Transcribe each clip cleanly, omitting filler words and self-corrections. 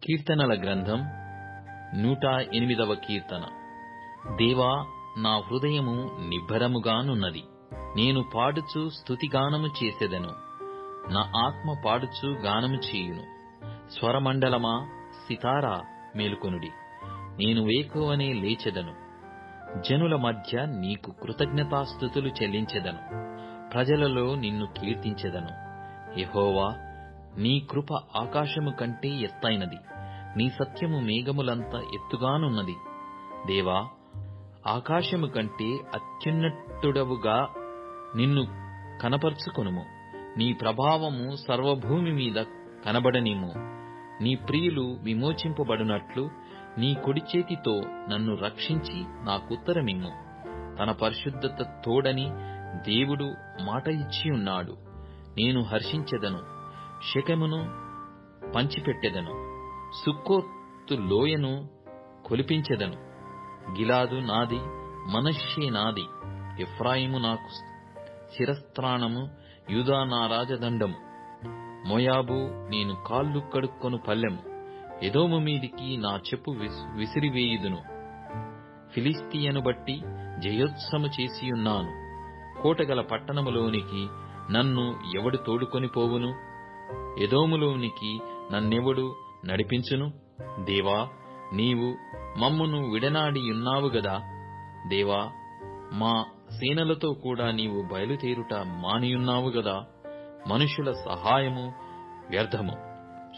కీర్తనల గ్రంథం 108వ కీర్తన. దేవా, నా హృదయము నిబ్బరముగానున్నది. నేను పాడుచు స్తుతిగానము చేసెదను. నా ఆత్మ పాడుచు గానము చేయును. స్వరమండలమా, సితారా మేలుకొనుడి. నేను వేకువనే లేచెదను. జనుల మధ్య నీకు కృతజ్ఞతాస్తుతులు చెల్లించెదను. ప్రజలలో నిన్ను కీర్తించెదను. యెహోవా, నీ కృప ఆకాశము కంటే ఎత్తైనది. నీ సత్యము మేఘములంత ఎత్తుగానున్నది. దేవా, ఆకాశము కంటే అత్యున్నతుడవుగా నిన్ను కనపరుచుకొనుము. నీ ప్రభావము సర్వభూమి మీద కనబడనిమ్ము. నీ ప్రియులు విమోచింపబడినట్లు నీ కుడి చేతితో నన్ను రక్షించి నాకుత్తరమిమ్ము. తన పరిశుద్ధత తోడని దేవుడు మాట ఇచ్చియున్నాడు. నేను హర్షించెదను, షెకెమును పంచిపెట్టెదను, సుక్కోతు లోయను కొలిపించెదను. గిలాదు నాది, మనష్షే నాది. ఎఫ్రాయిము నాకు శిరస్త్రాణము, యూదా నా రాజదండము. మోయాబు నేను కాళ్ళు కడుక్కొను పల్లెము. ఎదోము మీదికి నా చెప్పు విసిరివేయుదును. ఫిలిష్తీయను బట్టి జయోత్సము చేసియున్నాను. కోటగల పట్టణములోనికి నన్ను ఎవడు తోడుకొని పోవును? ఎదోములోనికి నన్నెవడు నడిపించును? దేవా, నీవు మమ్మును విడనాడియున్నావు గదా. దేవా, మా సేనలతో కూడా నీవు బయలుదేరుట మానియున్నావు గదా. మనుషుల సహాయము వ్యర్థము.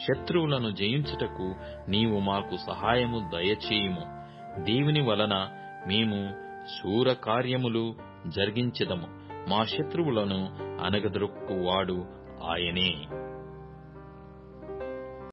శత్రువులను జయించుటకు నీవు మాకు సహాయము దయచేయుము. దేవుని వలన మేము శూర కార్యములు జరిగించెదము. మా శత్రువులను అనగదొక్కువాడు ఆయనే.